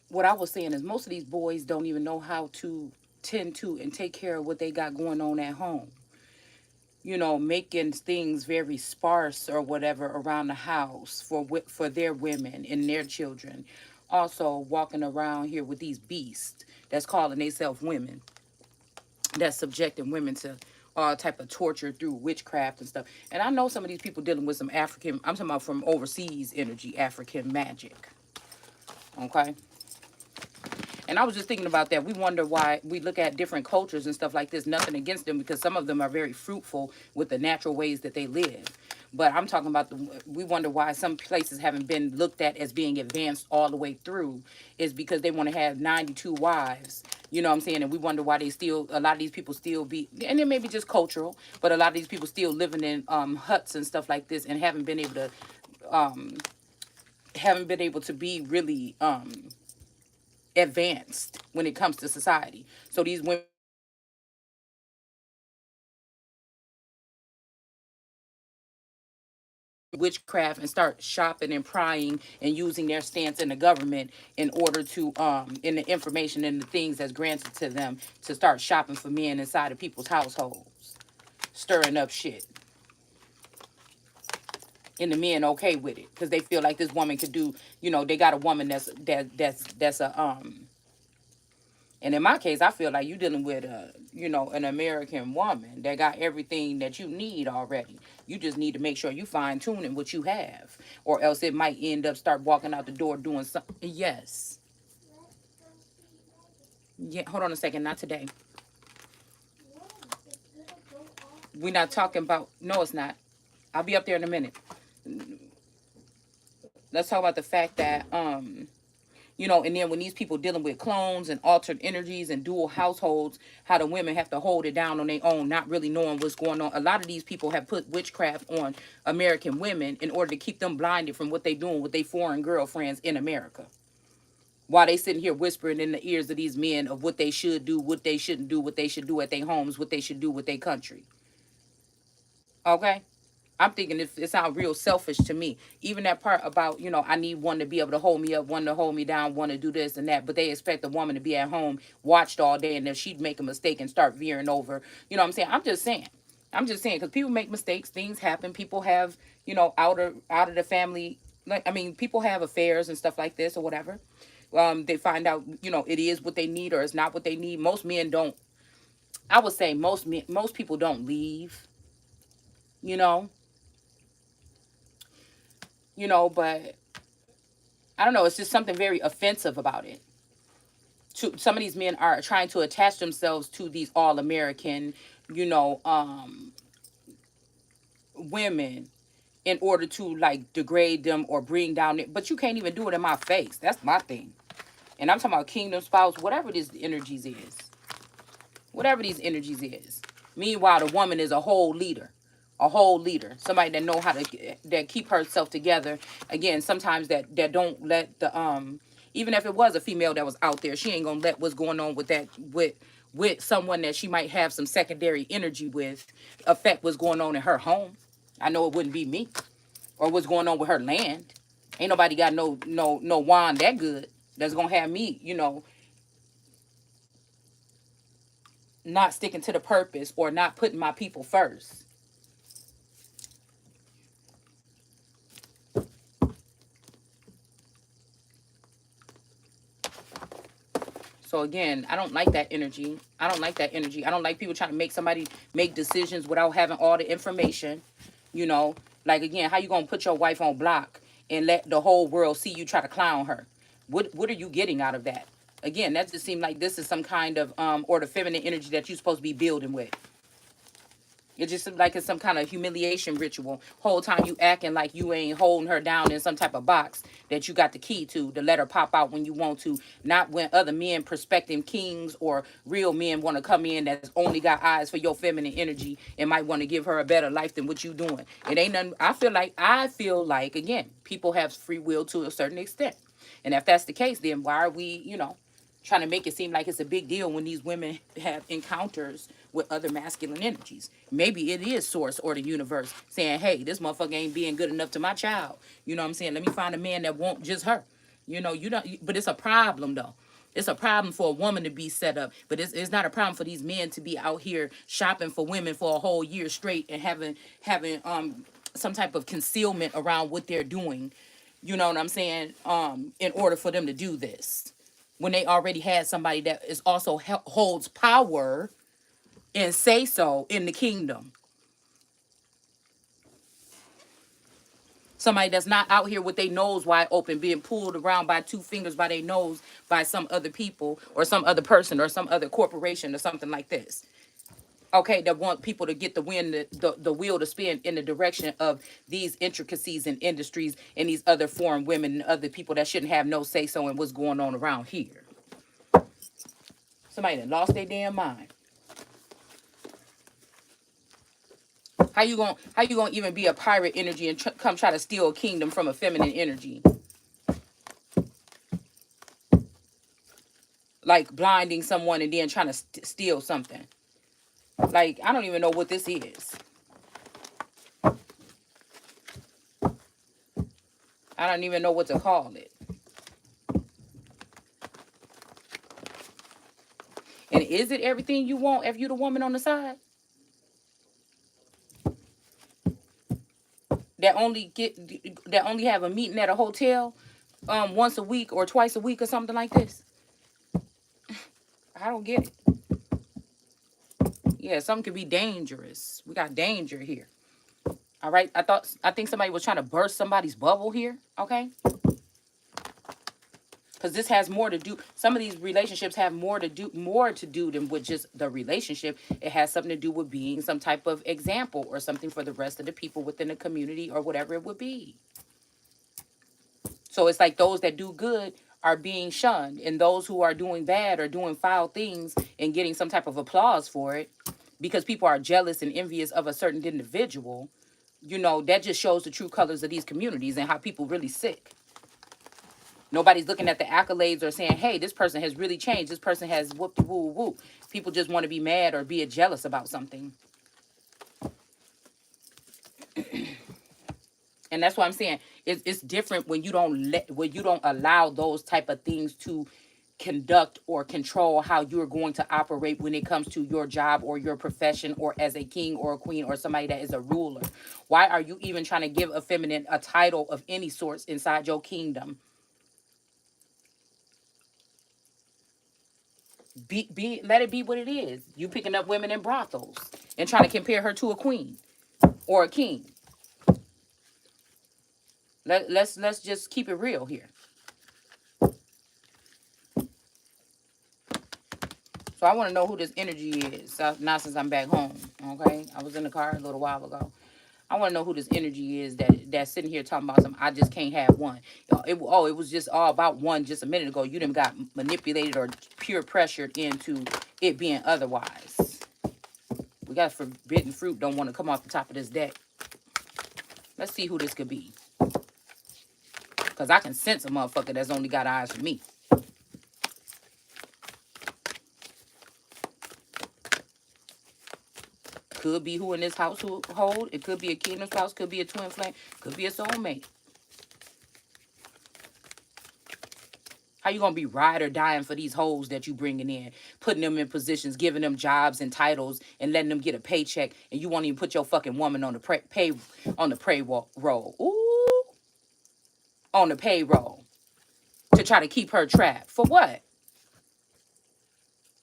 what I was saying is most of these boys don't even know how to tend to and take care of what they got going on at home. You know, making things very sparse or whatever around the house for their women and their children. Also, walking around here with these beasts that's calling themselves women, that's subjecting women to all type of torture through witchcraft and stuff. And I know some of these people dealing with some African. I'm talking about from overseas energy, African magic. Okay. And I was just thinking about that. We wonder why we look at different cultures and stuff like this. Nothing against them because some of them are very fruitful with the natural ways that they live. But I'm talking about we wonder why some places haven't been looked at as being advanced all the way through is because they want to have 92 wives. You know what I'm saying? And we wonder why they still, a lot of these people still be, and it may be just cultural, but a lot of these people still living in huts and stuff like this and haven't been able to be really advanced when it comes to society. So these women witchcraft and start shopping and prying and using their stance in the government in order to in the information and the things that's granted to them to start shopping for men inside of people's households, stirring up shit. And the men okay with it because they feel like this woman could do, you know, they got a woman that's a and in my case, I feel like you're dealing with a, you know, an American woman that got everything that you need already. You just need to make sure you fine tuning what you have, or else it might end up start walking out the door doing something. Yes. Yeah. Hold on a second. Not today. We're not talking about. No, it's not. I'll be up there in a minute. Let's talk about the fact that you know, and then when these people dealing with clones and altered energies and dual households, how the women have to hold it down on their own, not really knowing what's going on. A lot of these people have put witchcraft on American women in order to keep them blinded from what they doing with their foreign girlfriends in America. While they sitting here whispering in the ears of these men of what they should do, what they shouldn't do, what they should do at their homes, what they should do with their country. Okay? I'm thinking it sounds real selfish to me. Even that part about, you know, I need one to be able to hold me up, one to hold me down, one to do this and that. But they expect a woman to be at home, watched all day, and then she'd make a mistake and start veering over. You know what I'm saying? I'm just saying. I'm just saying because people make mistakes, things happen. People have, you know, out of the family. Like I mean, people have affairs and stuff like this or whatever. They find out, you know, it is what they need or it's not what they need. Most men don't. I would say most people don't leave. You know, but I don't know. It's just something very offensive about it. Some of these men are trying to attach themselves to these all American, you know, women in order to like degrade them or bring down it. But you can't even do it in my face. That's my thing. And I'm talking about kingdom spouse, whatever these energies is, whatever these energies is. Meanwhile, the woman is a whole leader, somebody that know how to that keep herself together. Again, sometimes that don't let the even if it was a female that was out there, she ain't gonna let what's going on with that with someone that she might have some secondary energy with affect what's going on in her home. I know it wouldn't be me or what's going on with her land. Ain't nobody got no wand that good that's gonna have me, you know, not sticking to the purpose or not putting my people first. So again, I don't like that energy. I don't like that energy. I don't like people trying to make somebody make decisions without having all the information. You know, like again, how you gonna put your wife on block and let the whole world see you try to clown her? What are you getting out of that? Again, that just seems like this is some kind of or the feminine energy that you're supposed to be building with. It just seems like it's some kind of humiliation ritual. Whole time you acting like you ain't holding her down in some type of box that you got the key to let her pop out when you want to. Not when other men, prospective kings or real men want to come in that's only got eyes for your feminine energy and might want to give her a better life than what you doing. It ain't nothing. I feel like again, people have free will to a certain extent. And if that's the case, then why are we, trying to make it seem like it's a big deal when these women have encounters with other masculine energies? Maybe it is source or the universe saying, hey, this motherfucker ain't being good enough to my child. You know what I'm saying? Let me find a man that won't just her. You know, you don't, but it's a problem though. It's a problem for a woman to be set up, but it's not a problem for these men to be out here shopping for women for a whole year straight and having some type of concealment around what they're doing. You know what I'm saying? In order for them to do this, when they already had somebody that is also holds power and say so in the kingdom. Somebody that's not out here with their nose wide open, being pulled around by two fingers by their nose by some other people or some other person or some other corporation or something like this. Okay, that want people to get the wind, the wheel to spin in the direction of these intricacies and industries and these other foreign women and other people that shouldn't have no say so in what's going on around here. Somebody that lost their damn mind. How you gonna even be a pirate energy and come try to steal a kingdom from a feminine energy? Like blinding someone and then trying to steal something. Like, I don't even know what this is. I don't even know what to call it. And is it everything you want if you the woman on the side? That only have a meeting at a hotel once a week or twice a week or something like this? I don't get it. Yeah, something could be dangerous. We got danger here. All right. I think somebody was trying to burst somebody's bubble here. Okay. Because this has more to do. Some of these relationships have more to do than with just the relationship. It has something to do with being some type of example or something for the rest of the people within the community or whatever it would be. So it's like those that do good are being shunned, and those who are doing bad or doing foul things and getting some type of applause for it because people are jealous and envious of a certain individual. You know, that just shows the true colors of these communities and how people really sick. Nobody's looking at the accolades or saying, hey, this person has really changed. This person has whoop-de-woo-woo. People just want to be mad or be jealous about something. And that's what I'm saying. It's different when you don't allow those type of things to conduct or control how you're going to operate when it comes to your job or your profession or as a king or a queen or somebody that is a ruler. Why are you even trying to give a feminine a title of any sorts inside your kingdom? Let it be what it is. You picking up women in brothels and trying to compare her to a queen or a king. Let's just keep it real here. So I want to know who this energy is. Now since I'm back home, okay? I was in the car a little while ago. I want to know who this energy is that's sitting here talking about something. I just can't have one. It was just all about one just a minute ago. You done got manipulated or pure pressured into it being otherwise. We got forbidden fruit don't want to come off the top of this deck. Let's see who this could be. Because I can sense a motherfucker that's only got eyes for me. Could be who in this household. It could be a kingdom spouse. Could be a twin flame. Could be a soulmate. How you going to be ride or dying for these hoes that you bringing in? Putting them in positions, giving them jobs and titles, and letting them get a paycheck. And you won't even put your fucking woman on the payroll. Ooh. On the payroll. To try to keep her trapped. For what?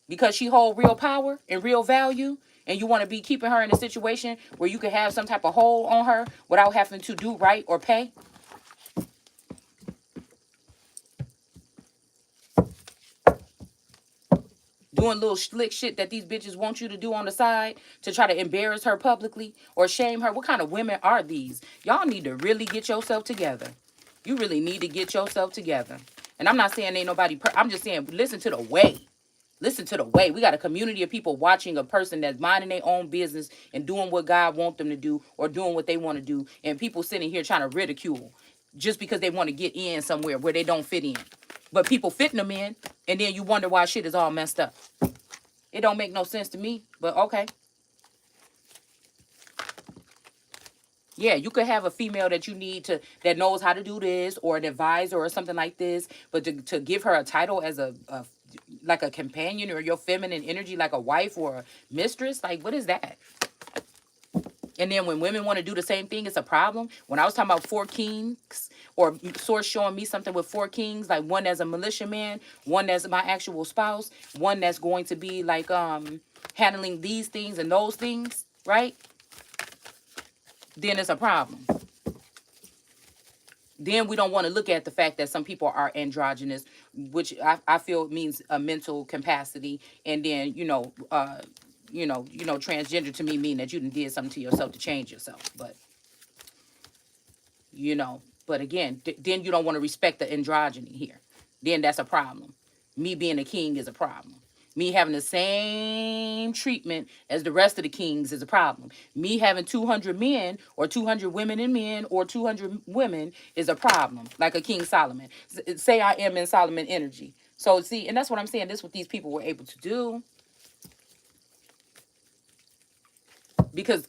Because she hold real power and real value, and you want to be keeping her in a situation where you can have some type of hold on her without having to do right or pay. Doing little slick shit that these bitches want you to do on the side to try to embarrass her publicly or shame her. What kind of women are these? Y'all need to really get yourself together. You really need to get yourself together. And I'm not saying ain't nobody, I'm just saying listen to the way. Listen to the way. We got a community of people watching a person that's minding their own business and doing what God wants them to do or doing what they want to do. And people sitting here trying to ridicule just because they want to get in somewhere where they don't fit in. But people fitting them in, and then you wonder why shit is all messed up. It don't make no sense to me, but okay. Yeah, you could have a female that you need to that knows how to do this, or an advisor or something like this, but to give her a title as a like a companion, or your feminine energy like a wife or a mistress, like what is that? And then when women want to do the same thing, it's a problem. When I was talking about four kings, or source showing me something with four kings, like one as a militiaman, one as my actual spouse, one that's going to be like handling these things and those things, right? Then it's a problem. Then we don't want to look at the fact that some people are androgynous, which I feel means a mental capacity. And then, transgender to me mean that you did something to yourself to change yourself. But, you know, but again, then you don't want to respect the androgyny here. Then that's a problem. Me being a king is a problem. Me having the same treatment as the rest of the kings is a problem. Me having 200 men or 200 women and men or 200 women is a problem, like a King Solomon. Say I am in Solomon energy. So see, and that's what I'm saying. This is what these people were able to do. Because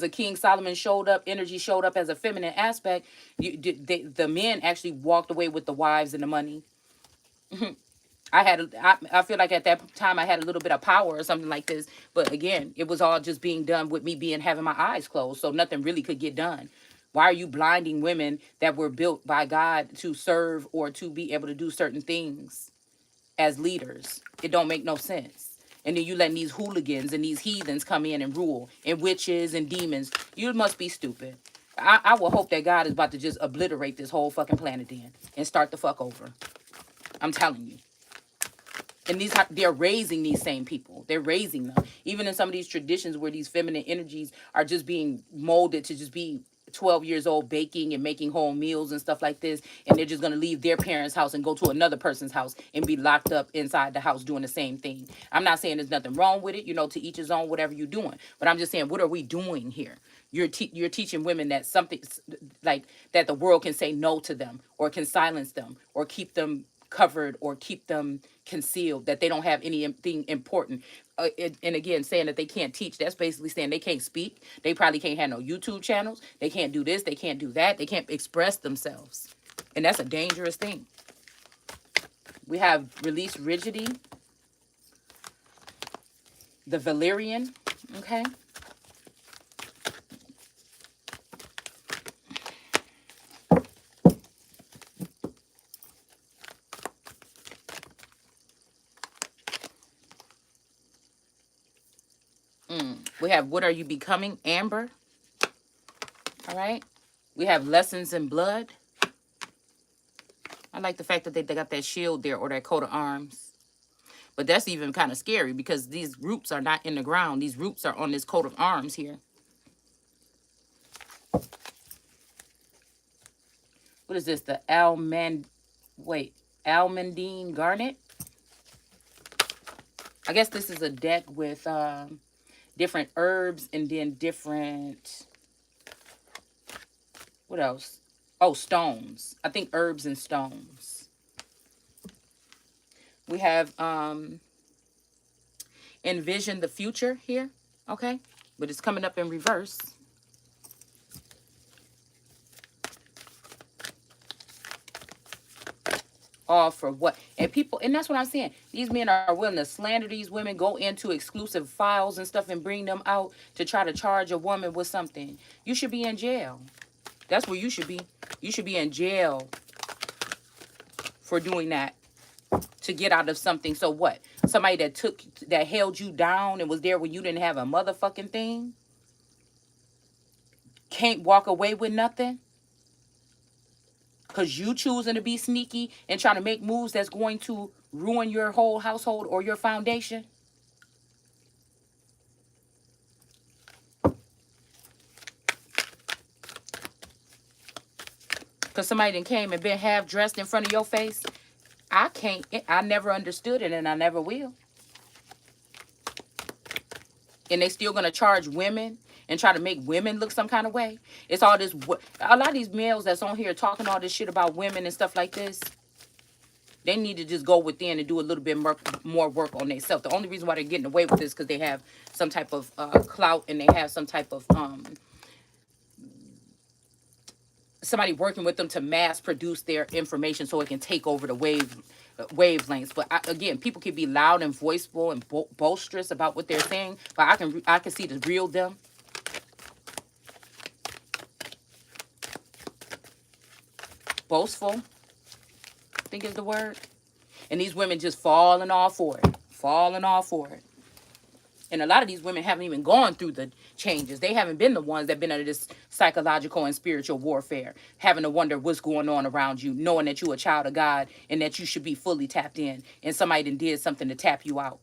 a King Solomon showed up, energy showed up as a feminine aspect. The men actually walked away with the wives and the money. I feel like at that time I had a little bit of power or something like this, but again, it was all just being done with me having my eyes closed, so nothing really could get done. Why are you blinding women that were built by God to serve or to be able to do certain things as leaders? It don't make no sense. And then you letting these hooligans and these heathens come in and rule, and witches and demons. You must be stupid. I will hope that God is about to just obliterate this whole fucking planet then and start the fuck over. I'm telling you. And they're raising these same people. They're raising them. Even in some of these traditions where these feminine energies are just being molded to just be 12 years old, baking and making home meals and stuff like this. And they're just going to leave their parents' house and go to another person's house and be locked up inside the house doing the same thing. I'm not saying there's nothing wrong with it, to each his own, whatever you're doing. But I'm just saying, what are we doing here? You're teaching women that something like that the world can say no to them, or can silence them, or keep them covered, or keep them concealed, that they don't have anything important. And again, saying that they can't teach, that's basically saying they can't speak. They probably can't have no YouTube channels. They can't do this. They can't do that. They can't express themselves. And that's a dangerous thing. We have released rigidity, the Valerian, okay? We have what are you becoming, Amber, all right? We have lessons in blood. I like the fact that they got that shield there, or that coat of arms. But that's even kind of scary because these roots are not in the ground. These roots are on this coat of arms here. What is this? The Almandine Garnet? I guess this is a deck with different herbs and then different... What else? Oh, stones. I think herbs and stones. We have envision the future here. Okay. But it's coming up in reverse. All for what? And people, and that's what I'm saying. These men are willing to slander these women, go into exclusive files and stuff and bring them out to try to charge a woman with something. You should be in jail. That's where you should be. You should be in jail for doing that, to get out of something. So what? Somebody that held you down and was there when you didn't have a motherfucking thing can't walk away with nothing because you choosing to be sneaky and trying to make moves that's going to ruin your whole household or your foundation. Because somebody then came and been half dressed in front of your face. I never understood it, and I never will. And they still gonna charge women and try to make women look some kind of way. It's all this. A lot of these males that's on here talking all this shit about women and stuff like this, they need to just go within and do a little bit more work on themselves. The only reason why they're getting away with this is because they have some type of clout, and they have some type of somebody working with them to mass produce their information so it can take over the wavelengths. But again, people can be loud and voiceful and boisterous about what they're saying, but I can see the real them. Boastful, I think is the word. And these women just falling all for it. Falling all for it. And a lot of these women haven't even gone through the changes. They haven't been the ones that been under this psychological and spiritual warfare, having to wonder what's going on around you, knowing that you're a child of God and that you should be fully tapped in, and somebody done did something to tap you out.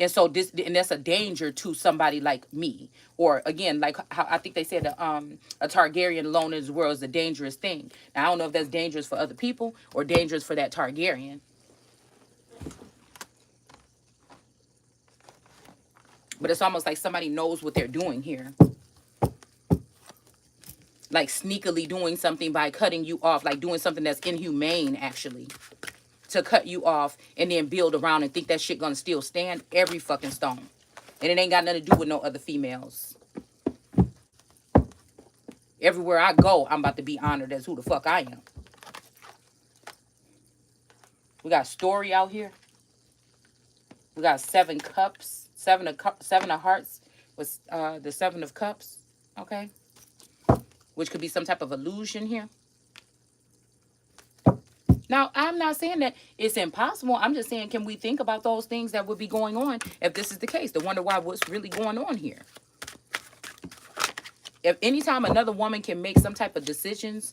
And so that's a danger to somebody like me. Or again, like how I think they said a Targaryen alone in this world is a dangerous thing. Now, I don't know if that's dangerous for other people or dangerous for that Targaryen. But it's almost like somebody knows what they're doing here. Like sneakily doing something by cutting you off, like doing something that's inhumane, actually. To cut you off and then build around and think that shit gonna still stand every fucking stone. And it ain't got nothing to do with no other females. Everywhere I go, I'm about to be honored as who the fuck I am. We got Story out here. We got 7 cups. 7 of hearts with the 7 of cups. Okay. Which could be some type of illusion here. Now, I'm not saying that it's impossible. I'm just saying, can we think about those things that would be going on if this is the case? To wonder why what's really going on here. If anytime another woman can make some type of decisions,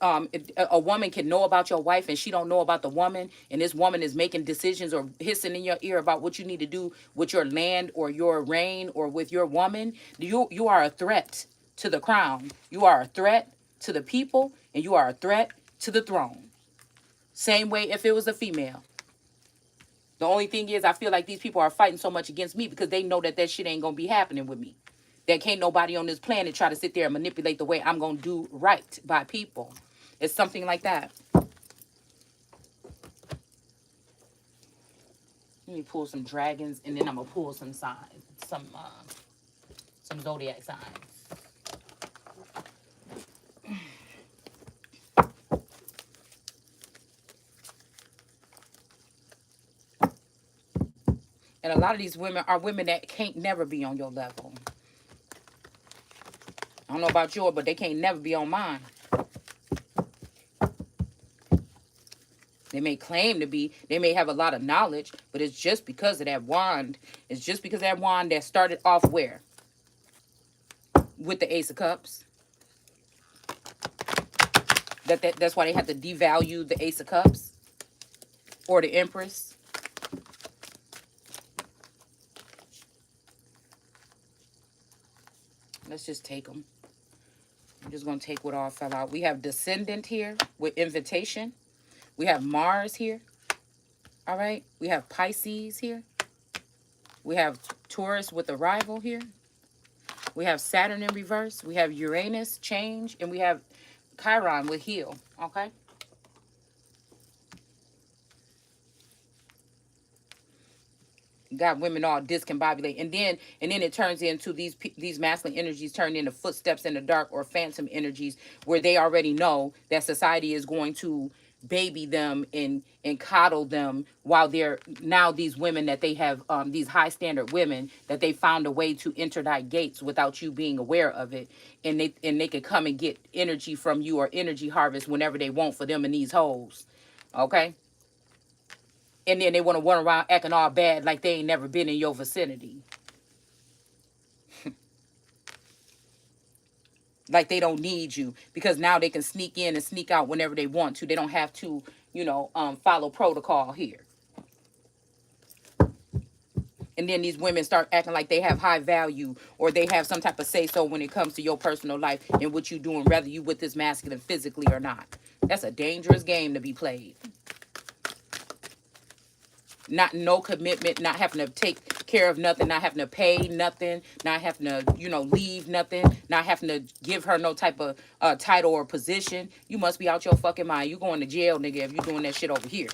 if a woman can know about your wife and she don't know about the woman, and this woman is making decisions or hissing in your ear about what you need to do with your land or your reign or with your woman, you are a threat to the crown. You are a threat to the people, and you are a threat to the throne. Same way if it was a female. The only thing is, I feel like these people are fighting so much against me because they know that that shit ain't gonna be happening with me. That can't nobody on this planet try to sit there and manipulate the way I'm gonna do right by people. It's something like that. Let me pull some dragons, and then I'm gonna pull some signs, some zodiac signs. And a lot of these women are women that can't never be on your level. I don't know about yours, but they can't never be on mine. They may claim to be, they may have a lot of knowledge, but it's just because of that wand. It's just because of that wand that started off where? With the Ace of Cups. That's why they have to devalue the Ace of Cups. Or the Empress. Let's just take them. I'm just going to take what all fell out. We have Descendant here with Invitation. We have Mars here. All right. We have Pisces here. We have Taurus with Arrival here. We have Saturn in reverse. We have Uranus, Change. And we have Chiron with Heal. Okay. Got women all discombobulated, and then it turns into these masculine energies turn into footsteps in the dark or phantom energies where they already know that society is going to baby them and coddle them while they're now these women that they have these high standard women that they found a way to enter thy gates without you being aware of it, and they could come and get energy from you or energy harvest whenever they want for them in these holes. Okay. And then they want to run around acting all bad like they ain't never been in your vicinity. Like they don't need you because now they can sneak in and sneak out whenever they want to. They don't have to, follow protocol here. And then these women start acting like they have high value or they have some type of say-so when it comes to your personal life and what you're doing, whether you with this masculine physically or not. That's a dangerous game to be played. No commitment, not having to take care of nothing, not having to pay nothing, not having to, leave nothing, not having to give her no type of title or position. You must be out your fucking mind. You going to jail, nigga, if you doing that shit over here.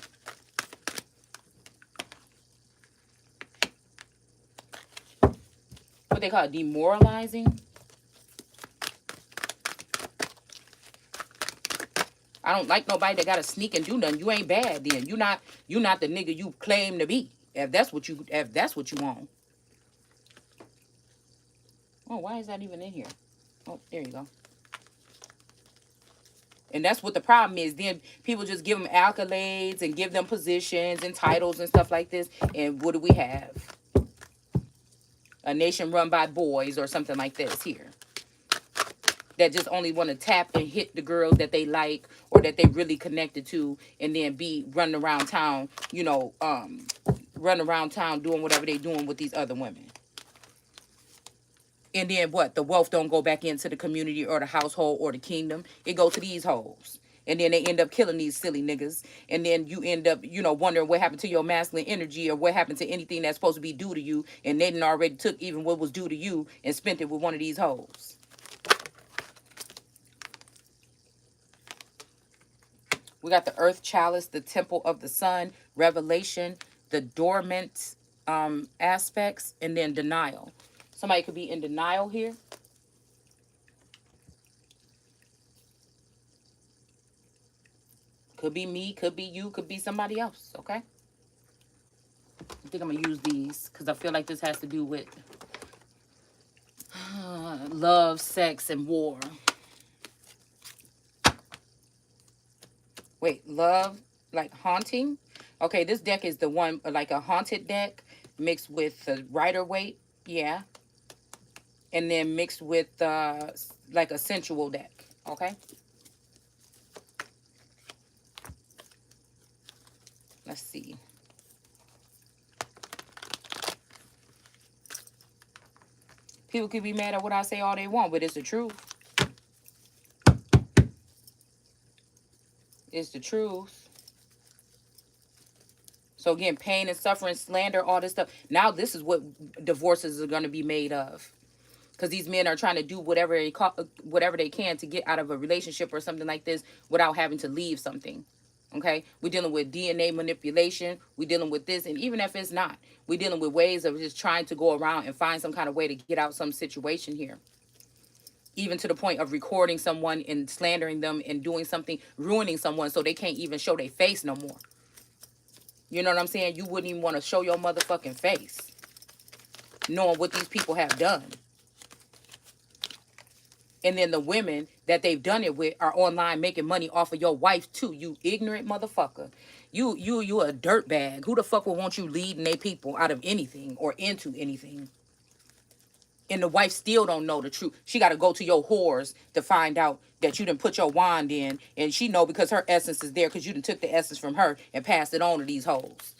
What they call it, demoralizing. I don't like nobody that gotta sneak and do nothing. You ain't bad then. You not the nigga you claim to be. If that's what you want. Oh, why is that even in here? Oh, there you go. And that's what the problem is. Then people just give them accolades and give them positions and titles and stuff like this. And what do we have? A nation run by boys or something like this here. That just only want to tap and hit the girls that they like or that they really connected to, and then be running around town, running around town doing whatever they doing with these other women. And then what? The wealth don't go back into the community or the household or the kingdom. It go to these hoes. And then they end up killing these silly niggas. And then you end up, wondering what happened to your masculine energy or what happened to anything that's supposed to be due to you. And they done already took even what was due to you and spent it with one of these hoes. We got the earth chalice, the temple of the sun, revelation, the dormant aspects, and then denial. Somebody could be in denial here. Could be me, could be you, could be somebody else, okay? I think I'm going to use these because I feel like this has to do with love, sex, and war. Wait, love, like haunting? Okay, this deck is the one, like a haunted deck mixed with the Rider-Waite, yeah. And then mixed with like a sensual deck, okay? Let's see. People could be mad at what I say all they want, but it's the truth. It's the truth. So again, pain and suffering, slander, all this stuff. Now this is what divorces are going to be made of. Because these men are trying to do whatever they can to get out of a relationship or something like this without having to leave something. Okay, we're dealing with DNA manipulation. We're dealing with this, and even if it's not, we're dealing with ways of just trying to go around and find some kind of way to get out some situation here. Even to the point of recording someone and slandering them and doing something, ruining someone so they can't even show their face no more. You know what I'm saying? You wouldn't even want to show your motherfucking face, knowing what these people have done. And then the women that they've done it with are online making money off of your wife too. You ignorant motherfucker. You a dirtbag. Who the fuck would want you leading they people out of anything or into anything? And the wife still don't know the truth. She got to go to your whores to find out that you done put your wand in. And she know because her essence is there because you done took the essence from her and passed it on to these hoes.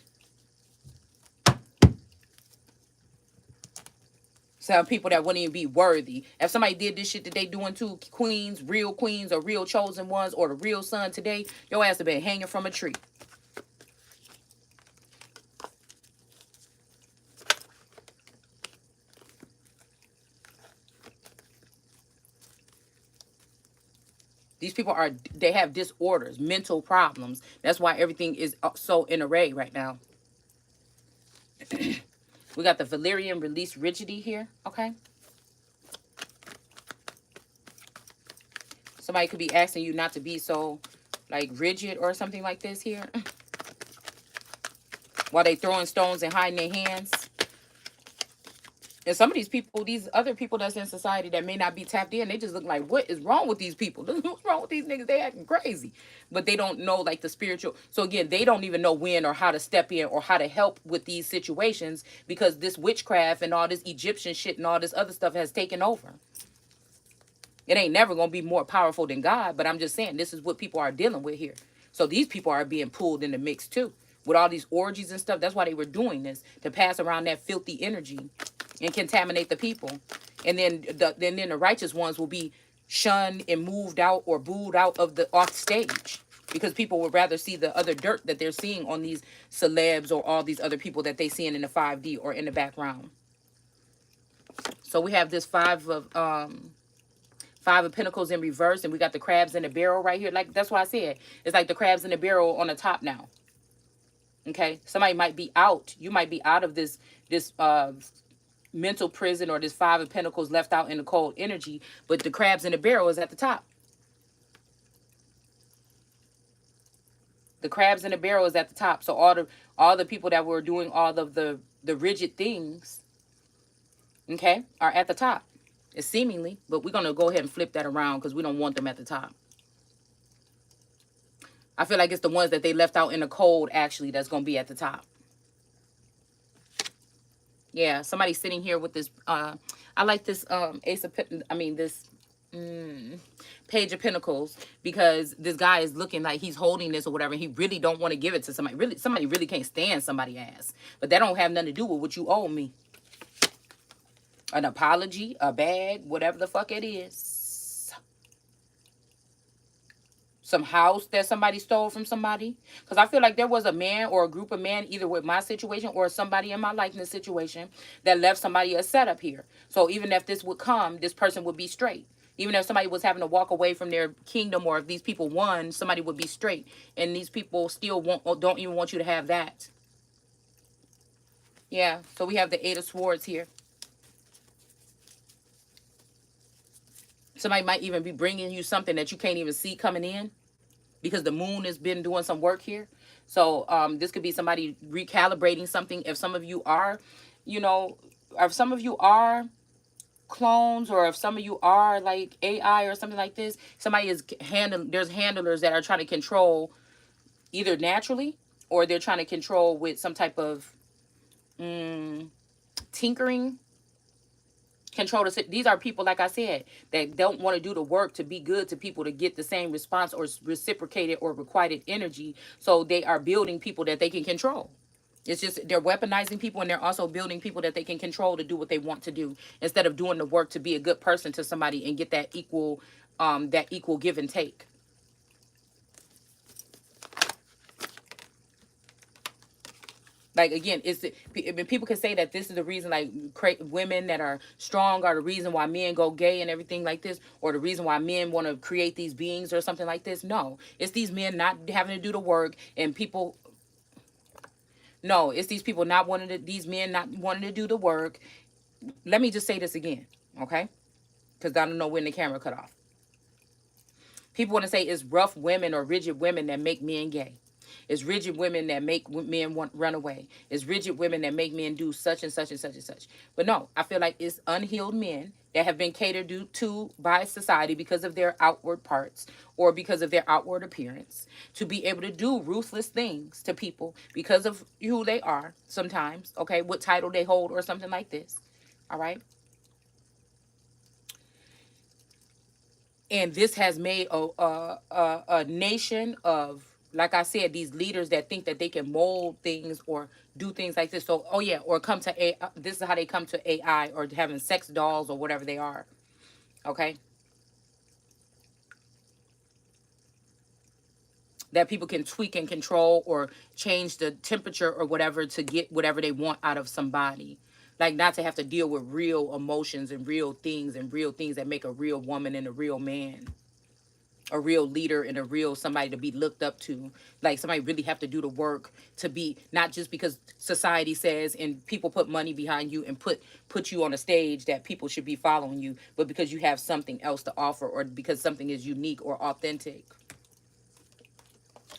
Some people that wouldn't even be worthy. If somebody did this shit that they doing to queens or real chosen ones or the real son today, your ass have been hanging from a tree. These people they have disorders, mental problems. That's why everything is so in array right now. We got the Valerian release rigidity here, okay? Somebody could be asking you not to be so, like, rigid or something like this here. While they throwing stones and hiding their hands. And some of these people, these other people that's in society that may not be tapped in, they just look like, what is wrong with these people? What's wrong with these niggas? They acting crazy. But they don't know, like, the spiritual. So, again, they don't even know when or how to step in or how to help with these situations because this witchcraft and all this Egyptian shit and all this other stuff has taken over. It ain't never going to be more powerful than God, but I'm just saying this is what people are dealing with here. So these people are being pulled in the mix, too, with all these orgies and stuff. That's why they were doing this, to pass around that filthy energy and contaminate the people. And then the righteous ones will be shunned and moved out or booed out of off stage because people would rather see the other dirt that they're seeing on these celebs or all these other people that they seeing in the 5D or in the background. So we have this Five of Pentacles in reverse, and we got the crabs in the barrel right here. Like, that's what I said. It's like the crabs in the barrel on the top now. Okay? Somebody might be out. You might be out of this mental prison or this Five of Pentacles left out in the cold energy, but the crabs in the barrel is at the top. The crabs in the barrel is at the top. So all the people that were doing all of the rigid things, okay, are at the top. It's seemingly, but we're gonna go ahead and flip that around because we don't want them at the top. I feel like it's the ones that they left out in the cold actually that's gonna be at the top. Yeah, somebody sitting here with this. I like this ace of this page of pentacles, because this guy is looking like he's holding this or whatever. And he really don't want to give it to somebody. Really, somebody really can't stand somebody ass, but that don't have nothing to do with what you owe me. An apology, a bag, whatever the fuck it is. Some house that somebody stole from somebody. Because I feel like there was a man or a group of men, either with my situation or somebody in my likeness situation, that left somebody a setup here. So even if this would come, this person would be straight. Even if somebody was having to walk away from their kingdom, or if these people won, somebody would be straight. And these people still don't even want you to have that. Yeah, so we have the Eight of Swords here. Somebody might even be bringing you something that you can't even see coming in, because the moon has been doing some work here. So this could be somebody recalibrating something. If some of you are, if some of you are clones, or if some of you are like AI or something like this, somebody is there's handlers that are trying to control either naturally, or they're trying to control with some type of tinkering. Control these are people, like I said, that don't want to do the work to be good to people, to get the same response or reciprocated or requited energy. So they are building people that they can control. It's just they're weaponizing people, and they're also building people that they can control to do what they want to do, instead of doing the work to be a good person to somebody and get that equal give and take. Like, again, people can say that this is the reason, like, women that are strong are the reason why men go gay and everything like this, or the reason why men want to create these beings or something like this. No, it's these men not having to do the work, and people. No, it's these people not wanting to. These men not wanting to do the work. Let me just say this again, okay? Because I don't know when the camera cut off. People want to say it's rough women or rigid women that make men gay. It's rigid women that make men want run away. It's rigid women that make men do such and such and such and such. But no, I feel like it's unhealed men that have been catered to by society because of their outward parts, or because of their outward appearance, to be able to do ruthless things to people because of who they are sometimes, okay, what title they hold or something like this. All right. And this has made a nation of, like I said, these leaders that think that they can mold things or do things like this. So, oh yeah, or come to AI. This is how they come to AI, or having sex dolls or whatever they are. Okay. That people can tweak and control or change the temperature or whatever to get whatever they want out of somebody. Like, not to have to deal with real emotions and real things that make a real woman and a real man, a real leader and a real somebody to be looked up to. Like, somebody really have to do the work to be, not just because society says and people put money behind you and put you on a stage that people should be following you, but because you have something else to offer, or because something is unique or authentic.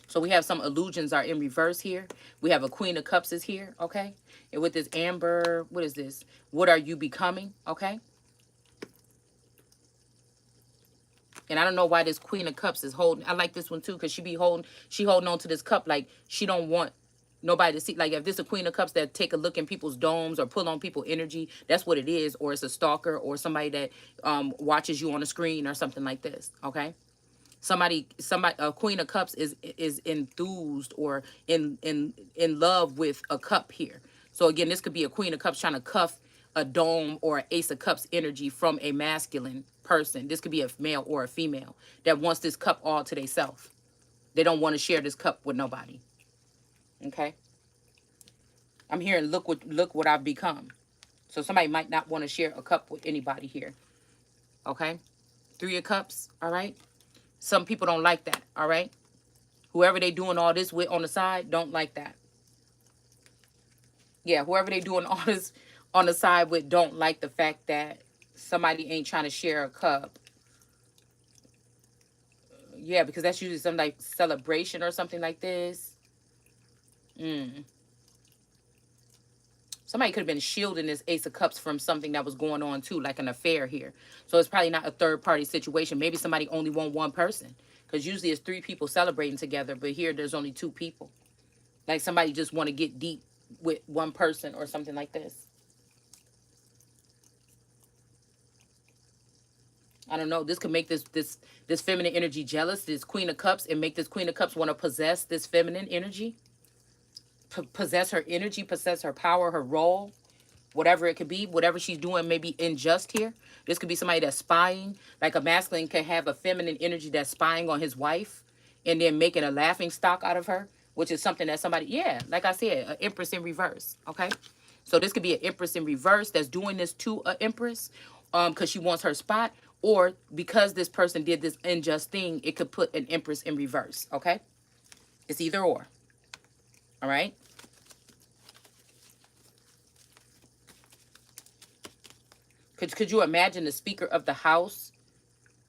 So we have some illusions are in reverse here. We have a Queen of Cups is here, okay? And with this amber, what is this? What are you becoming, okay? And I don't know why this Queen of Cups is holding. I like this one too, because she holding on to this cup like she don't want nobody to see. Like, if this is a Queen of Cups that take a look in people's domes or pull on people's energy, that's what it is. Or it's a stalker, or somebody that watches you on a screen or something like this, okay? Somebody, a Queen of Cups is enthused or in love with a cup here. So again, this could be a Queen of Cups trying to cuff a dome or an Ace of Cups energy from a masculine person. This could be a male or a female that wants this cup all to themselves. They don't want to share this cup with nobody. Okay. I'm hearing look what I've become. So somebody might not want to share a cup with anybody here. Okay. 3 of Cups. All right. Some people don't like that, all right? Whoever they doing all this with on the side don't like that. Yeah, whoever they doing all this on the side with don't like the fact that somebody ain't trying to share a cup. Yeah, because that's usually some like celebration or something like this. Mm. Somebody could have been shielding this Ace of Cups from something that was going on too, like an affair here. So it's probably not a third party situation. Maybe somebody only want one person. Because usually it's three people celebrating together, but here there's only two people. Like somebody just want to get deep with one person or something like this. I don't know. This could make this feminine energy jealous, this Queen of Cups, and make this Queen of Cups want to possess this feminine energy. Possess her energy, possess her power, her role, whatever it could be, whatever she's doing may be unjust here. This could be somebody that's spying. Like a masculine can have a feminine energy that's spying on his wife and then making a laughing stock out of her, which is something that somebody, yeah, like I said, an empress in reverse, okay? So this could be an empress in reverse that's doing this to an empress because she wants her spot, or because this person did this unjust thing, it could put an empress in reverse, okay? It's either or, all right? Could you imagine the Speaker of the House,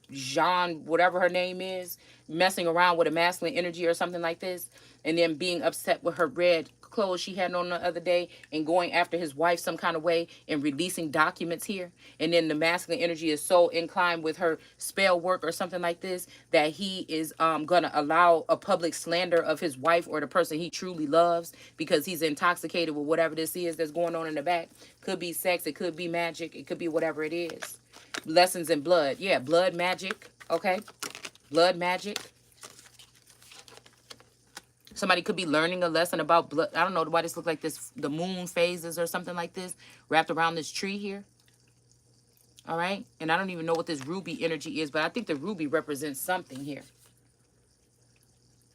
Jean, whatever her name is, messing around with a masculine energy or something like this, and then being upset with her red clothes she had on the other day and going after his wife some kind of way and releasing documents here, and then the masculine energy is so inclined with her spell work or something like this that he is gonna allow a public slander of his wife or the person he truly loves because he's intoxicated with whatever this is that's going on in the back. Could be sex, it could be magic, it could be whatever it is. Lessons in blood. Yeah, blood magic. Okay. Blood magic. Somebody could be learning a lesson about blood. I don't know why this looks like this. The moon phases or something like this wrapped around this tree here. All right. And I don't even know what this ruby energy is, but I think the ruby represents something here.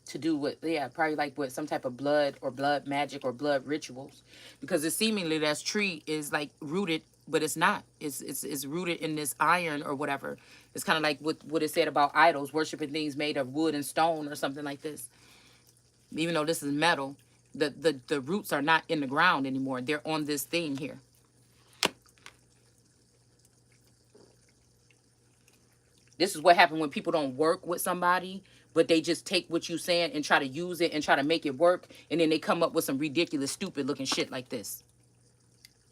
To do with, yeah, probably like with some type of blood or blood magic or blood rituals. Because it seemingly that tree is like rooted, but it's not. It's rooted in this iron or whatever. It's kind of like what it said about idols, worshiping things made of wood and stone or something like this. Even though this is metal, the roots are not in the ground anymore. They're on this thing here. This is what happened when people don't work with somebody, but they just take what you're saying and try to use it and try to make it work. And then they come up with some ridiculous, stupid looking shit like this.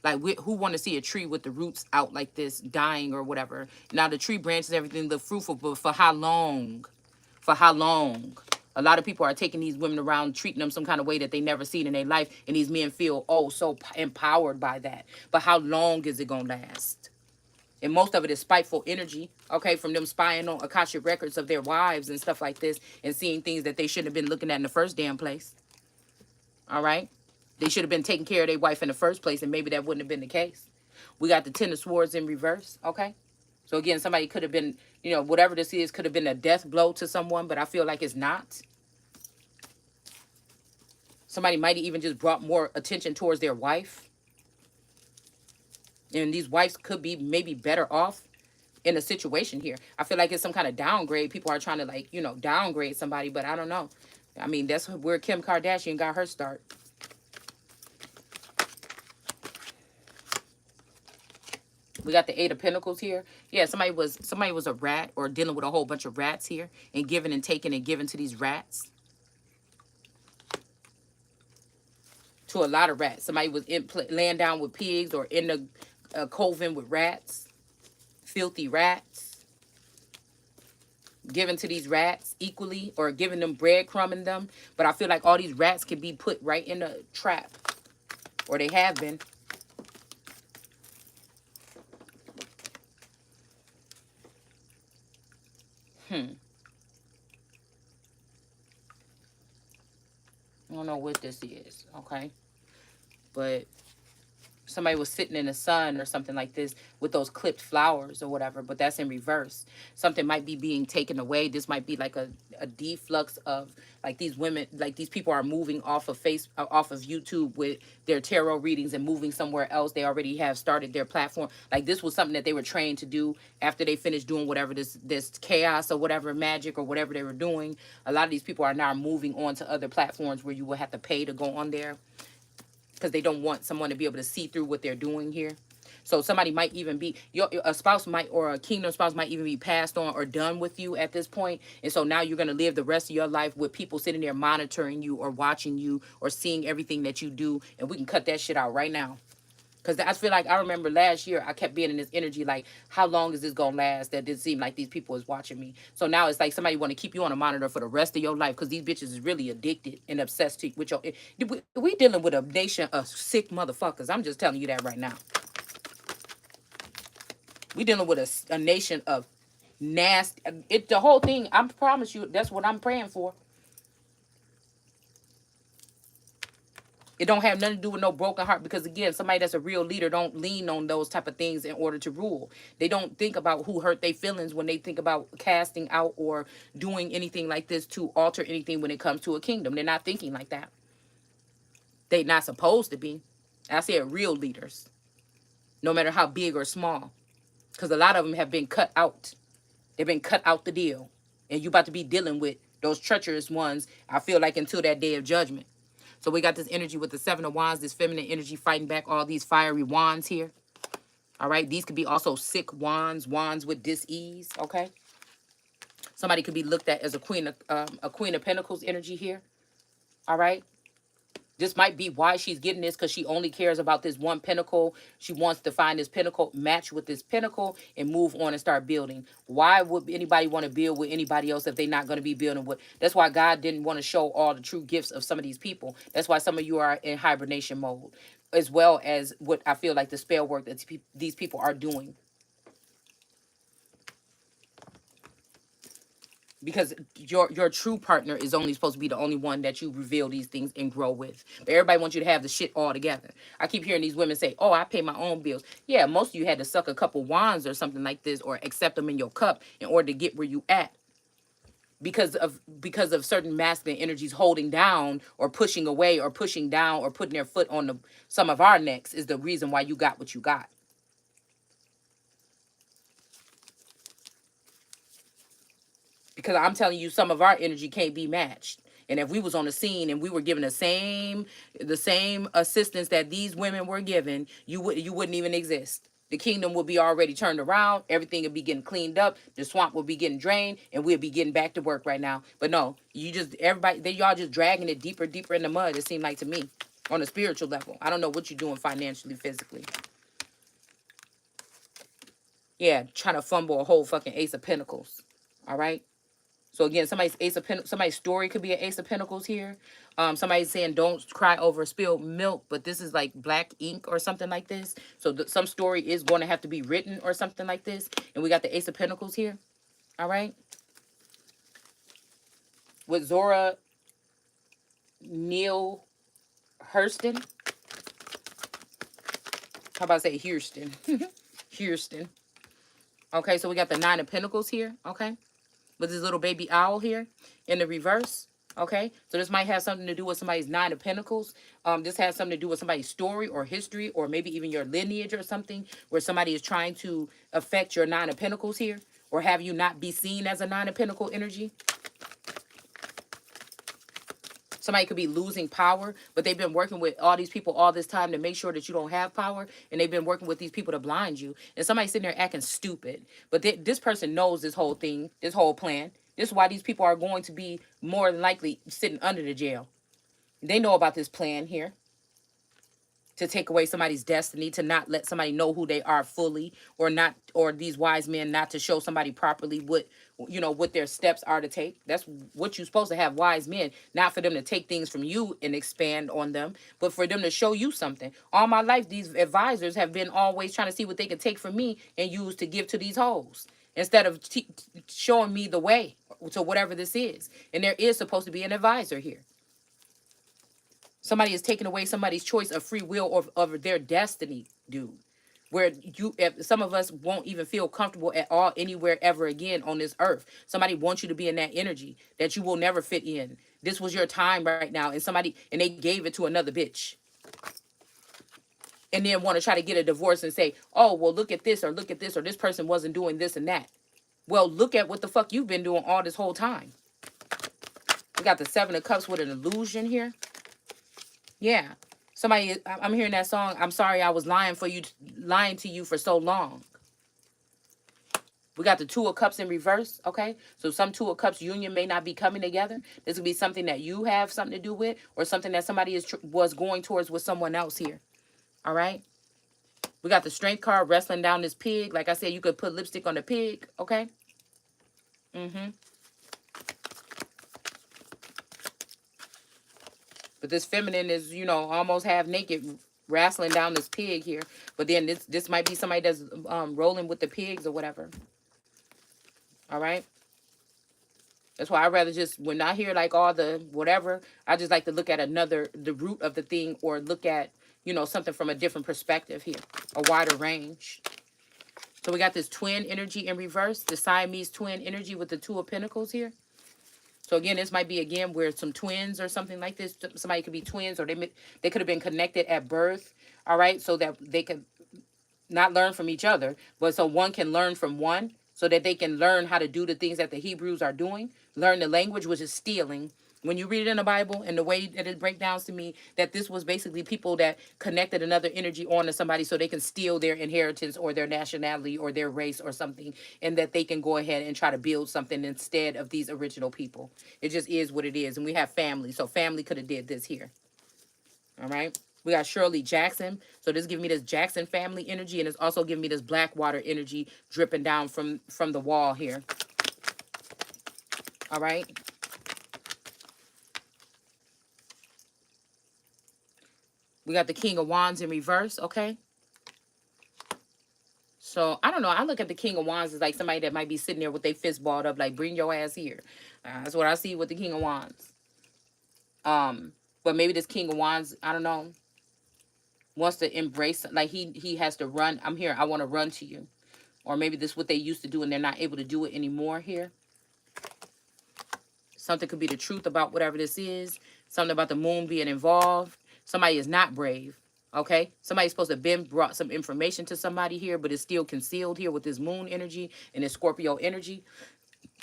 Like, who want to see a tree with the roots out like this, dying or whatever? Now, the tree branches, everything look fruitful, but for how long? For how long? A lot of people are taking these women around, treating them some kind of way that they never seen in their life. And these men feel, oh, so empowered by that. But how long is it going to last? And most of it is spiteful energy, okay, from them spying on Akashic records of their wives and stuff like this and seeing things that they shouldn't have been looking at in the first damn place. All right? They should have been taking care of their wife in the first place, and maybe that wouldn't have been the case. We got the Ten of Swords in reverse, okay? So, again, somebody could have been, you know, whatever this is, could have been a death blow to someone, but I feel like it's not. Somebody might have even just brought more attention towards their wife. And these wives could be maybe better off in a situation here. I feel like it's some kind of downgrade. People are trying to, like, you know, downgrade somebody, but I don't know. I mean, that's where Kim Kardashian got her start. We got the Eight of Pentacles here. Yeah, somebody was a rat or dealing with a whole bunch of rats here and giving and taking and giving to these rats. To a lot of rats. Somebody was laying down with pigs or in the coven with rats. Filthy rats. Giving to these rats equally or giving them breadcrumbing them. But I feel like all these rats can be put right in a trap. Or they have been. I don't know what this is, okay? But somebody was sitting in the sun or something like this with those clipped flowers or whatever, but that's in reverse. Something might be being taken away. This might be like a deflux of, like, these women, like these people are moving off of off of YouTube with their tarot readings and moving somewhere else. They already have started their platform. Like, this was something that they were trained to do after they finished doing whatever this chaos or whatever magic or whatever they were doing. A lot of these people are now moving on to other platforms where you will have to pay to go on there, because they don't want someone to be able to see through what they're doing here. So somebody might even be a spouse might, or a kingdom spouse might even be passed on or done with you at this point. And so now you're going to live the rest of your life with people sitting there monitoring you or watching you or seeing everything that you do. And we can cut that shit out right now. Because I feel like I remember last year I kept being in this energy like, how long is this going to last? That didn't seem like these people is watching me. So now it's like somebody want to keep you on a monitor for the rest of your life because these bitches is really addicted and obsessed with your... We dealing with a nation of sick motherfuckers. I'm just telling you that right now. We dealing with a nation of nasty... The whole thing, I promise you, that's what I'm praying for. It don't have nothing to do with no broken heart because, again, somebody that's a real leader don't lean on those type of things in order to rule. They don't think about who hurt their feelings when they think about casting out or doing anything like this to alter anything when it comes to a kingdom. They're not thinking like that. They're not supposed to be. I said real leaders, no matter how big or small, because a lot of them have been cut out. They've been cut out the deal. And you about to be dealing with those treacherous ones, I feel like, until that day of judgment. So we got this energy with the 7 of Wands, this feminine energy fighting back all these fiery wands here. All right. These could be also sick wands, wands with dis-ease. Okay. Somebody could be looked at as a queen of pentacles energy here. All right. This might be why she's getting this, because she only cares about this one pinnacle. She wants to find this pinnacle, match with this pinnacle, and move on and start building. Why would anybody want to build with anybody else if they're not going to be building with? That's why God didn't want to show all the true gifts of some of these people. That's why some of you are in hibernation mode, as well as what I feel like the spell work that these people are doing. Because your true partner is only supposed to be the only one that you reveal these things and grow with. But everybody wants you to have the shit all together. I keep hearing these women say, oh, I pay my own bills. Yeah, most of you had to suck a couple wands or something like this, or accept them in your cup in order to get where you at. Because of certain masculine energies holding down or pushing away or pushing down or putting their foot on some of our necks is the reason why you got what you got. Because I'm telling you, some of our energy can't be matched. And if we was on the scene and we were given the same assistance that these women were given, you wouldn't even exist. The kingdom would be already turned around. Everything would be getting cleaned up. The swamp would be getting drained, and we'd be getting back to work right now. But no, y'all just dragging it deeper in the mud. It seemed like to me, on a spiritual level. I don't know what you're doing financially, physically. Yeah, trying to fumble a whole fucking Ace of Pentacles. All right. So again, somebody's story could be an Ace of Pentacles here. Somebody's saying don't cry over spilled milk, but this is like black ink or something like this. So some story is going to have to be written or something like this. And we got the Ace of Pentacles here. All right. With Zora Neale Hurston. How about I say Hurston? Hurston. Okay, so we got the 9 of Pentacles here. Okay. With this little baby owl here in the reverse. Okay, so this might have something to do with somebody's 9 of Pentacles. This has something to do with somebody's story or history, or maybe even your lineage or something, where somebody is trying to affect your 9 of Pentacles here, or have you not be seen as a 9 of Pentacle energy. Somebody could be losing power, but they've been working with all these people all this time to make sure that you don't have power. And they've been working with these people to blind you. And somebody's sitting there acting stupid. But this person knows this whole thing, this whole plan. This is why these people are going to be more than likely sitting under the jail. They know about this plan here. To take away somebody's destiny, to not let somebody know who they are fully, or these wise men not to show somebody properly what their steps are to take. That's what you're supposed to have, wise men, not for them to take things from you and expand on them, but for them to show you something. All my life, these advisors have been always trying to see what they can take from me and use to give to these hoes, instead of showing me the way to whatever this is. And there is supposed to be an advisor here. Somebody is taking away somebody's choice of free will of their destiny, dude. Where some of us won't even feel comfortable at all anywhere ever again on this earth. Somebody wants you to be in that energy that you will never fit in. This was your time right now, and they gave it to another bitch. And then want to try to get a divorce and say, oh, well, look at this, or this person wasn't doing this and that. Well, look at what the fuck you've been doing all this whole time. We got the 7 of Cups with an illusion here. Yeah. Somebody, I'm hearing that song. I'm sorry I was lying to you for so long. We got the Two of Cups in reverse, okay? So some Two of Cups union may not be coming together. This could be something that you have something to do with, or something that somebody was going towards with someone else here, all right? We got the Strength card wrestling down this pig. Like I said, you could put lipstick on the pig, okay? Mm-hmm. But this feminine is, almost half naked, wrestling down this pig here. But then this might be somebody that's rolling with the pigs or whatever. All right. That's why I rather just, when I hear like all the whatever, I just like to look at the root of the thing, or look at, something from a different perspective here, a wider range. So we got this twin energy in reverse, the Siamese twin energy with the Two of Pentacles here. So again, this might be again where some twins or something like this. Somebody could be twins, or they could have been connected at birth. All right, so that they could not learn from each other, but so one can learn from one, so that they can learn how to do the things that the Hebrews are doing, learn the language, which is stealing. When you read it in the Bible and the way that it breaks down to me, that this was basically people that connected another energy onto somebody so they can steal their inheritance or their nationality or their race or something, and that they can go ahead and try to build something instead of these original people. It just is what it is. And we have family. So family could have did this here. All right. We got Shirley Jackson. So this is giving me this Jackson family energy, and it's also giving me this Blackwater energy dripping down from the wall here. All right. We got the King of Wands in reverse, okay? So, I don't know. I look at the King of Wands as like somebody that might be sitting there with their fist balled up, like, bring your ass here. That's what I see with the King of Wands. But maybe this King of Wands, I don't know, wants to embrace, like he has to run. I'm here. I want to run to you. Or maybe this is what they used to do and they're not able to do it anymore here. Something could be the truth about whatever this is. Something about the moon being involved. Somebody is not brave. Okay? Somebody's supposed to have been brought some information to somebody here, but it's still concealed here with this moon energy and this Scorpio energy.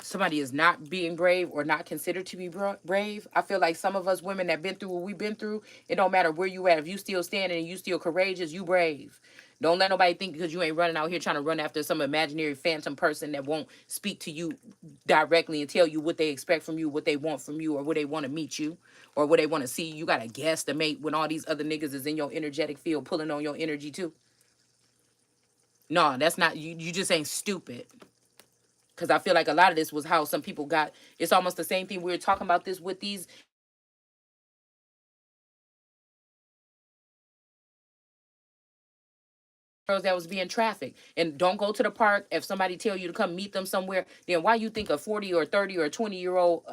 Somebody is not being brave or not considered to be brave. I feel like some of us women that been through what we've been through, it don't matter where you at. If you still standing and you still courageous, you brave. Don't let nobody think because you ain't running out here trying to run after some imaginary phantom person that won't speak to you directly and tell you what they expect from you, what they want from you, or where they want to meet you, or where they want to see you. You got to guesstimate when all these other niggas is in your energetic field pulling on your energy too. No, that's not, you just ain't stupid. Because I feel like a lot of this was how some people got, it's almost the same thing. We were talking about this with these girls that was being trafficked. And don't go to the park. If somebody tell you to come meet them somewhere, then why you think a 40 or 30 or 20-year-old